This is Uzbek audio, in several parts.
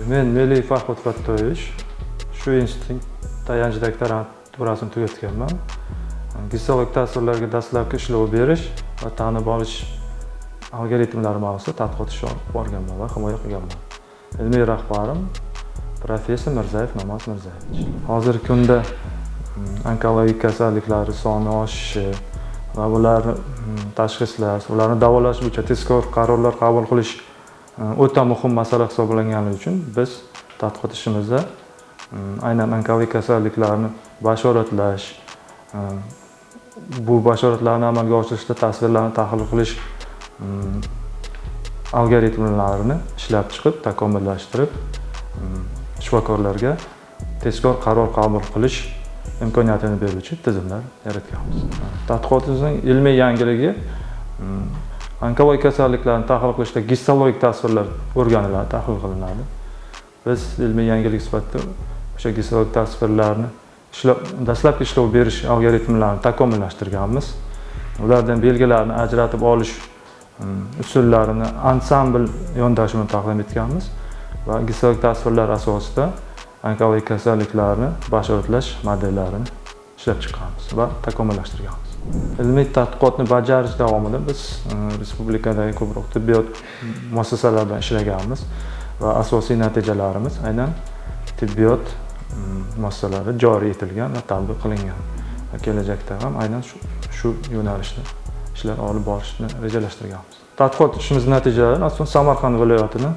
Men Milliy Farhod Fattoyevich shu institutning tayanch doktoranturasini tugatganman. Gistolik tasvirlarga dastlabki ishlov berish va tanib olish algoritmlari mavzusida tadqiqot ishi olib borganman va himoya qilganman. Ilmiy rahbarim professor Mirzayev Namoz Mirzayevich. Hozirgi kunda onkologik kasalliklari soni oshishi va ularni tashxislash, ularni davolash bo'yicha tezkor qarorlar qabul qilish o'ta muhim masala hisoblangani uchun biz tadqiqot ishimizda aynan onkologik kasalliklarni bashoratlash, bu bashoratlarni amalga oshirishda tasvirlarni tahlil qilish algoritmlarini ishlab chiqib, takomillashtirib, shifokorlarga tezkor qaror qabul qilish imkoniyatini beruvchi tizimlar yaratganmiz. Tadqiqotimizning ilmiy yangiligi onkologik kasalliklarni tahlil qilishda gistologik tasvirlar o'rganiladi, tahlil qilinadi. Biz ilmiy yangilik sifatida o'sha gistologik tasvirlarni dastlabki ishlov berish algoritmlarini takomillashtirganmiz. Ulardan belgilarni ajratib olish usullarini ansambl yondashuvini taqdim etganmiz va gistologik tasvirlar asosida onkologik kasalliklarni bashoratlash modellarini ishlab chiqqanmiz va takomillashtirganmiz. Ilmiy tadqiqotni bajarish davomida biz respublikadagi ko'proq tibbiyot muassasalarida bilan ishlaganmiz va asosiy natijalarimiz aynan tibbiyot muassasalarida joriy etilgan va tatbiq qilingan. Va kelajakda ham aynan shu yo'nalishda ishlar olib borishni rejalashtirganmiz. Tadqiqot ishimiz natijalari asosan Samarqand viloyatining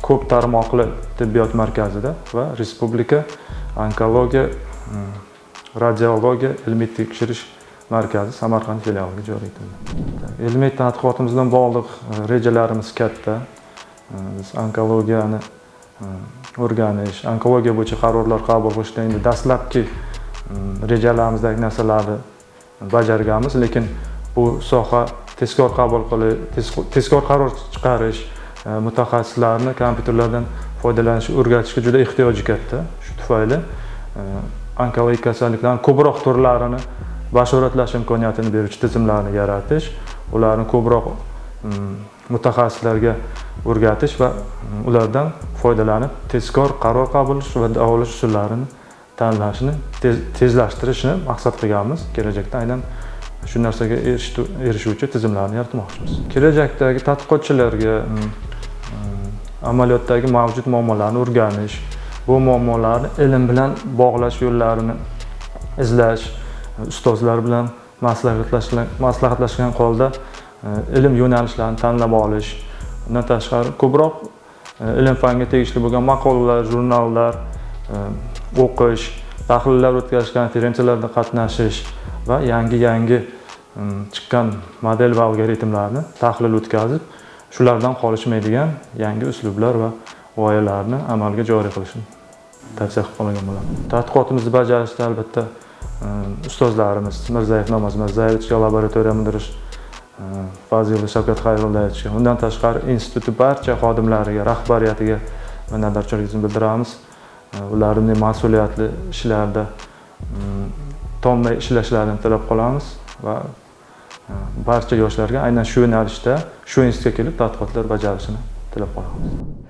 ko'p tarmoqli tibbiyot markazida va respublika onkologiya radiologiya ilmiy tekshirish markazi Samarqand filialiga joriy etildi. Ilmiy tadqiqotimizdan bog'liq rejalarimiz katta. Biz onkologiyani o'rganish, onkologiya bo'yicha qarorlar qabul qilishda endi dastlabki rejalarimizdagi narsalarni bajarganmiz, lekin bu soha tezkor qabul qilish, tezkor qaror chiqarish, mutaxassislarni kompyuterlardan foydalanishni o'rgatishga juda ehtiyoji katta. Shu tufayli onkologik kasalliklarning ko'proq turlarini bashoratlash imkoniyatini beruvchi tizimlarni yaratish, ularni ko'proq mutaxassislarga o'rgatish va ulardan foydalanib tezkor qaror qabul qilish va davolash usullarini tanlashni tezlashtirishni maqsad qilganmiz. Kelajakda aynan shu narsaga erishuvchi tizimlarni yaratmoqchimiz. Kelajakdagi tadqiqotchilarga amaliyotdagi mavjud muammolarni o'rganish, bu muammolarni ilm bilan bog'lash yo'llarini izlash, ustozlar bilan maslahatlashgan holda ilm yo'nalishlarini tanlab olish, undan tashqari ko'proq ilm fanga tegishli bo'lgan maqolalar, jurnallar o'qish, tahlillar o'tkazish, konferensiyalarda qatnashish va yangi chiqqan model va algoritmlarni tahlil o'tkazib, shulardan qolishmaydigan yangi uslublar va g'oyalarni amalga joriy qilishni tavsiya qilib qolgan bo'laman. Tadqiqotimizni bajarishda albatta ustozlarimiz Mirzayev Namoz Mirzayevichga, laboratoriya mudiri Fazilov Shavkat Xayrullayevga, undan tashqari institut barcha xodimlariga, rahbariyatiga minnatdorchiligimizni bildiramiz. Ularning mas'uliyatli ishlarda tomay ishlashlarini tilab qolamiz va barcha yoshlarga aynan shu yo'nalishda, shu institutga kelib tadqiqotlar bajarishini tilab qolamiz.